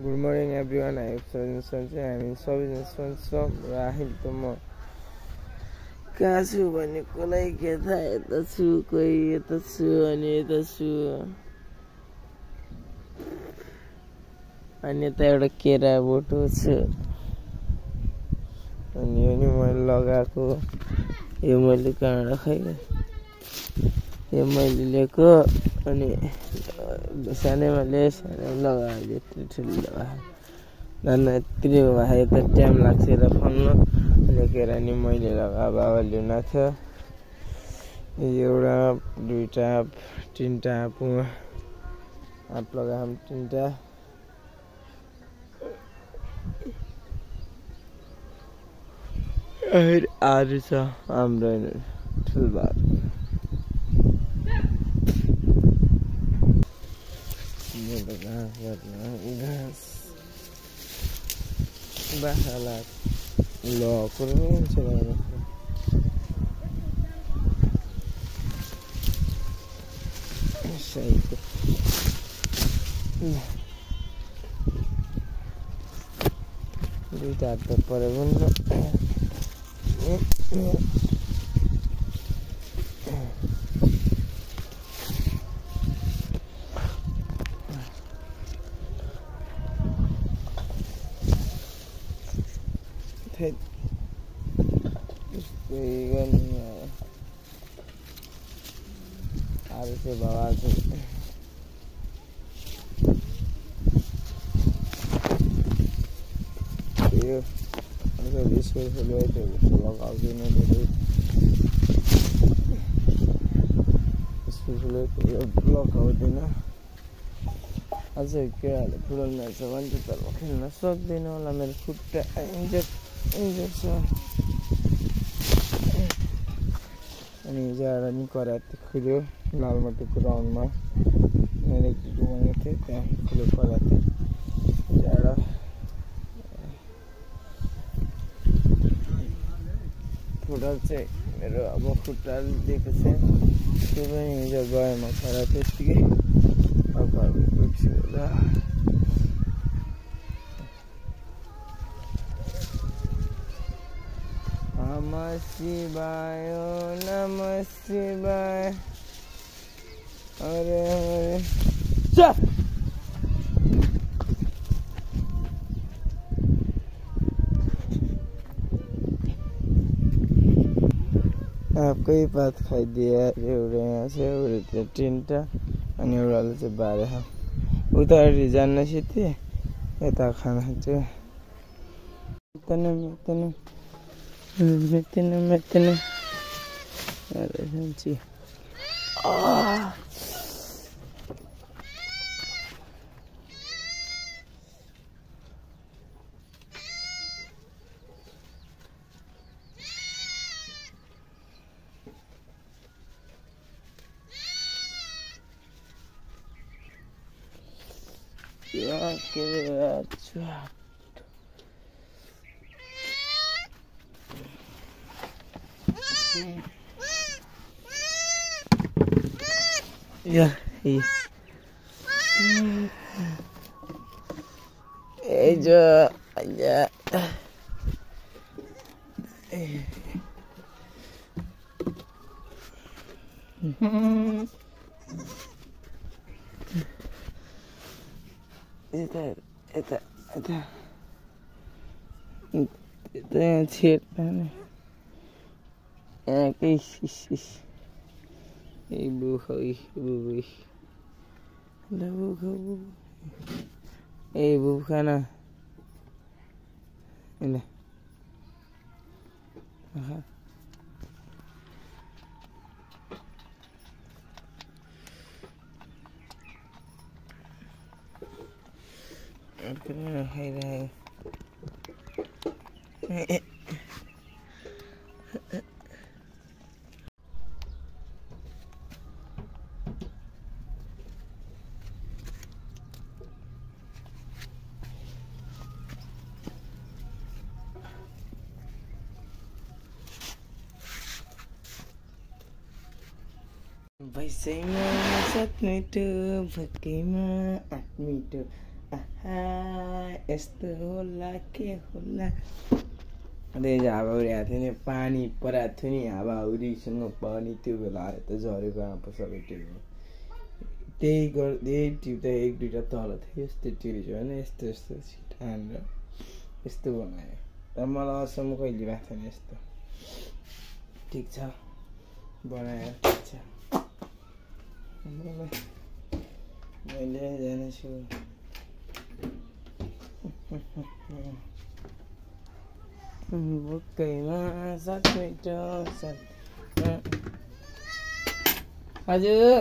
Good morning everyone. I am Sanjay. हामी सबैजना सन्चै र अहिले त म कहाँ छु भन्ने कसलाई के थाहा यता छु कोही यता छु अनि यता छु अनि यता एउटा केरा बोटो छु अनि यो नि मैले लगाएको यो मैले कहाँबाट खाएँ यो मैले लिएको अनि सानैमा लगायो ठुलो लगायो नाना यत्रो भयो त टाइम लाग्छ र फल्न अनि केरा नि मैले लगाएको बाबा ल्याउन थियो एउटा दुईटा तीनटा आँप लगाएँ तीनटा आरू छ हाम्रो ठुलबार घाँस बाख्रालाई कुरो हुन्छ दुईटा हात त परेको आरू चाहिँ बाबा चाहिँ यो स्कुल खोल्यो त्यो लगाउँदैन धेरै स्कुल खोल्यो लगाउँदैन अझै केटाहरूले फुटबल म्याच छ भने तर म खेल्न सक्दैन होला मेरो खुट्टा इन्जर्ड छ अनि हिजो आएर नि कराते खुल्यो लालमटीको ग्राउन्डमा मैले घुमाएको थिएँ त्यहाँ खुल्यो कराते आएर फुटबल चाहिँ मेरो अब खुट्टा दिएको छ त्यो पनि हिजो गएमा खरा त्यतिकै अब नमः शिवाय नमः शिवाय हरे हरे आपकै पात खाइदिए एउटा यहाँ छ एउटा त्यो तीनटा अनि एउटाले चाहिँ बाह्र उता जान्न सिधै यता खाना चाहिँ मेत्तन साँच्ची ya aja itu yang cerita ibu kana ini hai Baisainya 1 meter, bagaimana 8 meter. Aha. यस्तो होला के होला त्यही हावाहुरी आएको थियो नि पानी पराएको थियो नि हावाहुरीसँग पानी त्यो बेला आयो त झरेको आँपा सबै टिप्यो त्यही टिप त एक दुईवटा तल थियो यस्तो टिप्छ होइन यस्तो यस्तो छिटो हानेर यस्तो बनायो तर मलाई अचम्म कहिले भएको थिएन यस्तो ठिक छ बनायो ठिक छ मैले जानेछु बुक्कैमा सात मिटो हजुर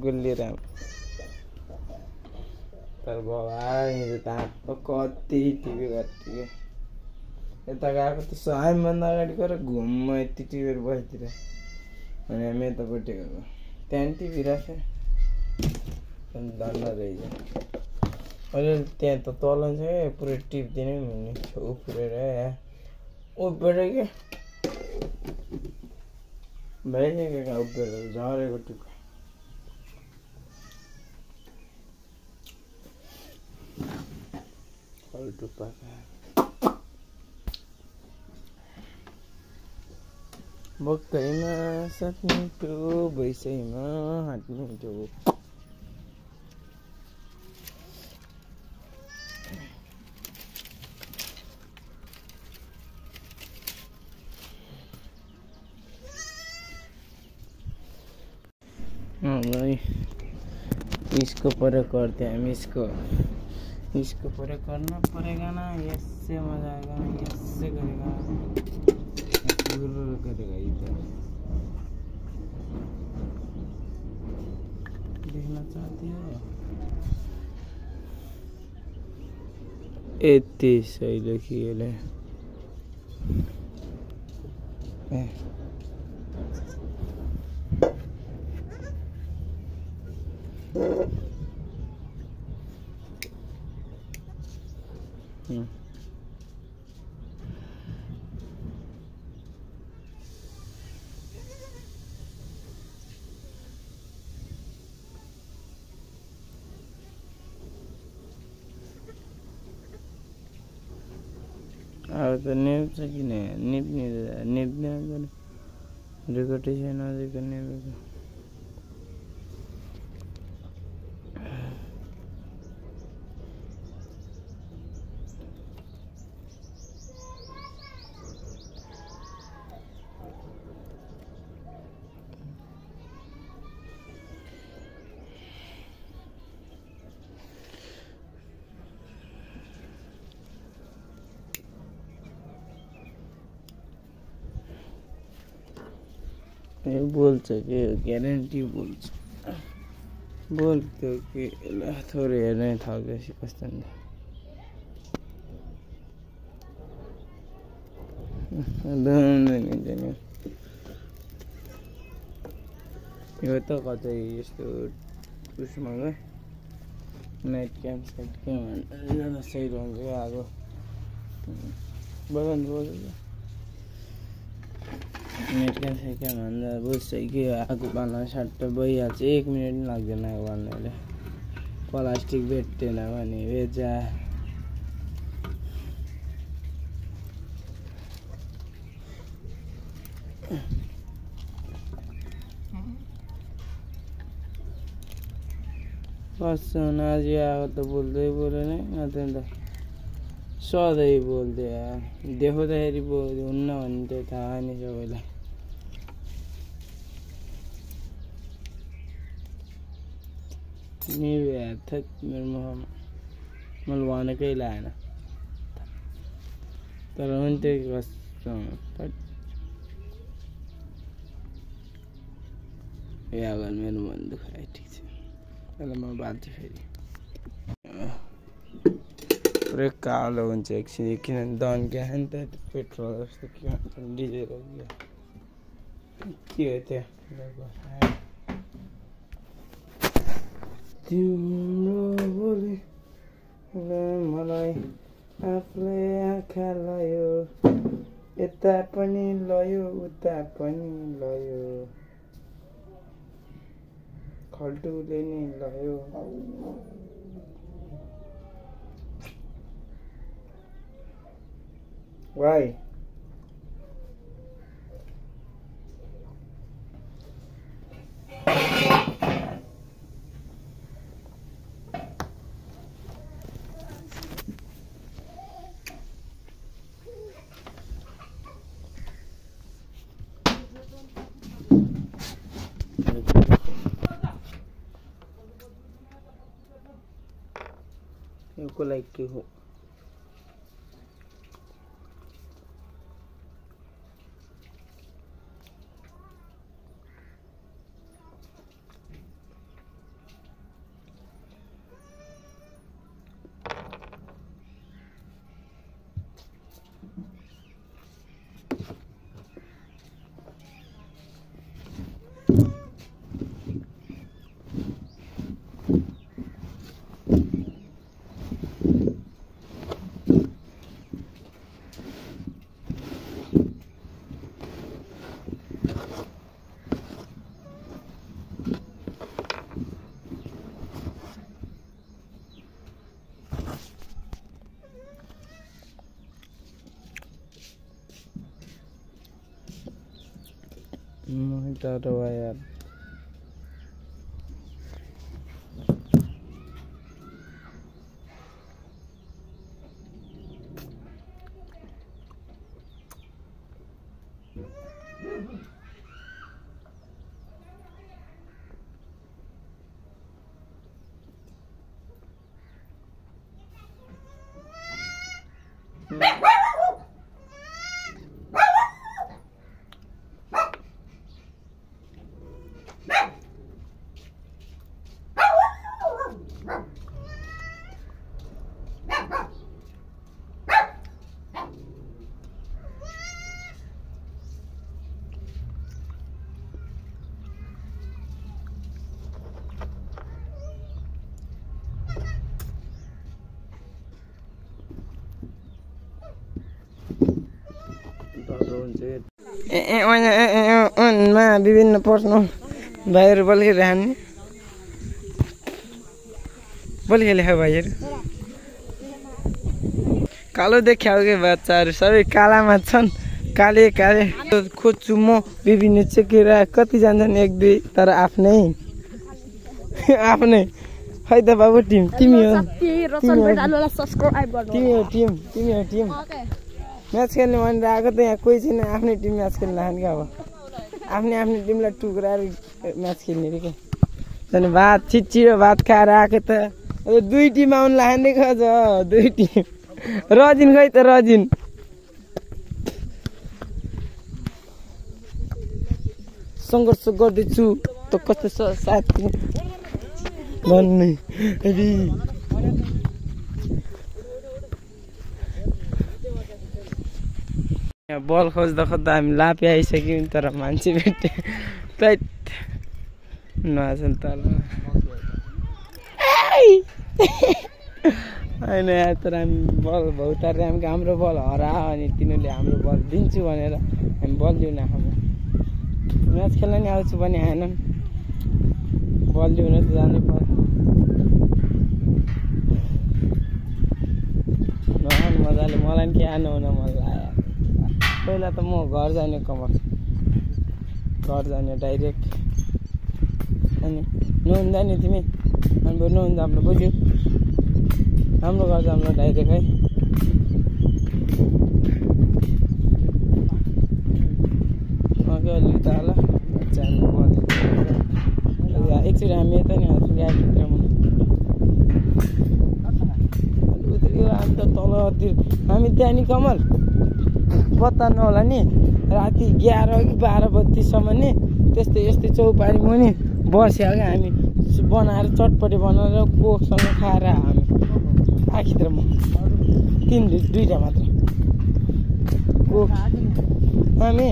गुल्ली राम तर बाबा त कति टिभी कति यता गएको त हामीभन्दा अगाडि गएर घुममा यति टिभीहरू बसीतिर अनि हामी यतापट्टि गएको त्यहाँ टिभी राख्यो धन्न रहेछ अहिले त्यहाँ त तल छ क्या पुरै टिप्दिनै हुने छेउ पुरेर उभिएर के भइसक्यो उभिएर झरेको टुक्रो बक्कैमा सक्नु भैसैमा हाट्नु जो भाई इसको पर करते हैं हम इसको पर करना पड़ेगा ना ऐसे मजा आएगा ना ऐसे करेगा करेगा इधर देखना चाहती हो इतनी सही लगी है अब त निप्छ कि निप्ने रेकर्डै छैन अझै निपेको बोल्छ के ग्यारेन्टी बोल्थ्यो कि थोरै हेर्नै थकेपछि कस्तो नि यो त कतै यस्तो उसमा गयो नाइट क्याम्प साइट के भन्छ सही रहन्छ क्या आगो बगान बोल्छ नेट क्या भन्दा बुझ्छ कि आगो बाल्न सट्ट भइहाल्छ 1 मिनट पनि लाग्दैन आगो बाल्नुले प्लास्टिक भेट्टेन भने भेजा बस आज आगो त बोल्दै बोलेन अन्त सधैँ बोल्दै देखाउँदाखेरि बोल्दै हुन्न भने त थाहा नि सबैलाई मेरो मुखमा मैले भनेकै लागेन तर हुन्थ्यो कस्तो यागल मेरो मन दुखायो ठिक छ अहिले म बाल्छु फेरि पुरै कालो हुन्छ एकछिन किनभने दन्क्या नि त पेट्रोल जस्तो के भन्छ डिजेल के हो त्यो तिम्रो बोली मलाई आफूले आँखा लयो यता पनि लयो उता पनि लयो खल्टुले नि लयो वाइ को लाइक के हो टाढो भयो यार मा विभिन्न प्रश्न भाइहरू बोलिरहने बोलिखेले भाइहरू कालो देख्या हो कि बच्चाहरू सबै कालामा छन् काले काले खोज्छु म विभिन्न चेकेर कति जान्छन् एक दुई तर आफ्नै आफ्नै खै त बाबु टिम तिमी हो तिमी हो टिम म्याच खेल्ने भनेर आएको त यहाँ कोही छैन आफ्नै टिम म्याच खेल्न लाग्यो क्या अब आफ्नै टिमलाई टुक्राएर म्याच खेल्ने रे क्या अनि भात छिटो भात खाएर आएको त दुई टिम आउनु लाग्ने खज दुई टिम रजिन खै त रजिन सङ्घर्ष गर्दैछु त कस्तो छ साथी भन्ने बल खोज्दा खोज्दा हामी लापी आइसक्यौँ तर मान्छे भेट्यो टाइट नआछन् तल होइन यहाँ तर हामी बल भौतारेर हाम्रो बल हरा अनि तिनीहरूले हाम्रो बल दिन्छु भनेर हामी बल लिउन आएको म्याच खेल्न नि आउँछु पनि आएनन् बल लिउन त जानै पर्यो नआउनु मजाले मलाई पनि के आउनु हुन मन लाग्यो पहिला त म घर जाने कमर घर जाने डाइरेक्ट अनि नुहाउँदा नि तिमी अनि नुहाउँदा हाम्रो बुझ्यो हाम्रो घर जानु डाइरेक्ट है अलि त होला एकचोटि हामी यता नि गाडीभित्रमा हामी त तलतिर हामी त्यहाँ नि कमल पत्ता नहोला नि राति 11 कि 12 बजीसम्म नि त्यस्तै यस्तै चौपारी मुनि बस्यो क्या हामी बनाएर चटपटी बनाएर कोकसँग खाएर हामी आखिर म दुईटा मात्र कोक हामी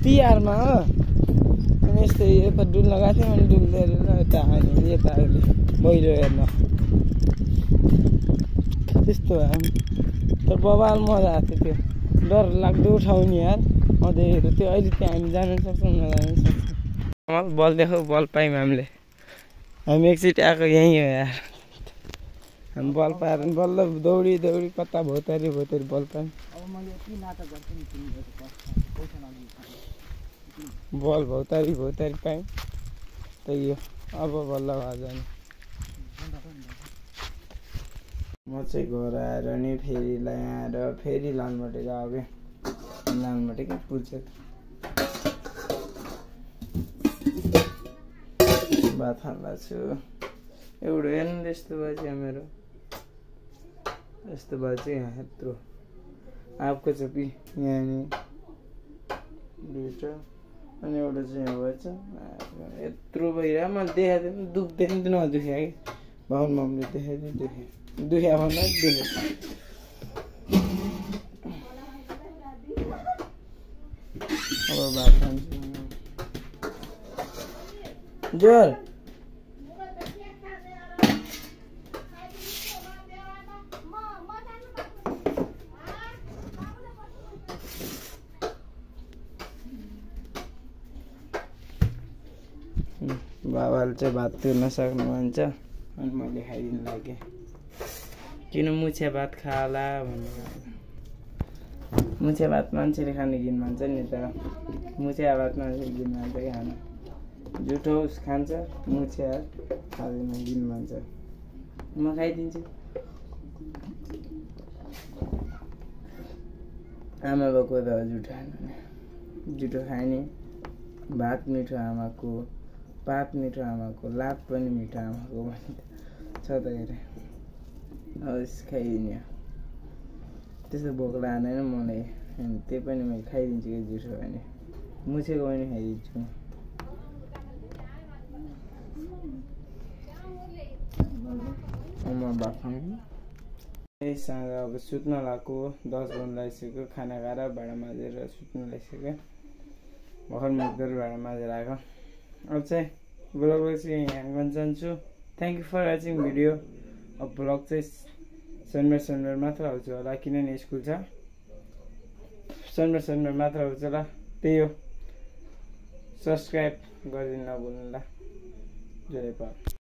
तिहारमा हो अनि यस्तै यता डुल्न गएको थियौँ अनि डुल्दै यता आयो यता अहिले पहिरो हेर्न त्यस्तो हो हामी तर बबाल मजा आएको थियो त्यो डर लाग्दो ठाउँ नि यार अँधेरो त्यो अहिले त्यहाँ हामी जानु सक्छौँ नजानु सक्छौँ बल देखौ बल पायौँ हामीले हामी एकचोटि आएको यहीँ हो यार। हामी बल पाएर बल्ल दौडी दौडी कता भौतारी भौतारी बल पायौँ। बल भौतारी भौतारी पायौँ त्यही हो। अब बल्ल भए जाने। म चाहिँ घर आएर नि फेरि ल्याएर फेरि लालमटे गएको क्या। लालमटे क्या पुल्छ भात खाँदा छु। एउटा हेर्नु यस्तो भयो चाहिँ मेरो यस्तो भयो चाहिँ यहाँ यत्रो आँपको चोपी यहाँ नि दुईवटा अनि एउटा चाहिँ यहाँ भएछ यत्रो भइरह मैले देखाएको थिएँ दुख्दैन त नदुख्या कि भाउन मम्मीले देखाइदियो दुख्या भन्दा दुख्यो। अब भात खान्छु जोर बाबाले चाहिँ भात तिर्न सक्नुहुन्छ अनि मैले खाइदिनु लागेँ। किन मुछिया भात खाला भन्नु मुछिया भात मान्छेले खाने घिन मान्छ नि त। मुछिया भात मान्छेले घिन मान्छ कि खानु जुठो खान्छ मुछिया खाँदैन घिन मान्छ। म खाइदिन्छु। आमा बाउको त जुठो खानु जुठो खाने भात मिठो आमाको पात मिठो आमाको लात पनि मिठो आमाको भन्ने छ त हेरे। हवस् खाइदिने त्यस्तो भोक लाग्दैन मलाई अनि त्यही पनि मैले खाइदिन्छु कि जुठो भने मुछेको पनि खाइदिन्छु। म भात खान्छु। साँझ अब सुत्न लाग्यो 10 बज्न लागिसक्यो। खाना खाएर भाँडा माझेर सुत्न लागिसक्यो। भर्खर मुखदर भाँडा माझेर आएको। अब चाहिँ ब्लगलाई चाहिँ यहाँ गर्न चाहन्छु। Thank you for watching video. अब ब्लग चाहिँ शनिबार मात्र आउँछ होला किनभने स्कुल छ। शनिबार मात्र आउँछ होला त्यही हो। सब्सक्राइब गरिदिनु नभुल्नु ल। जय नेपाल।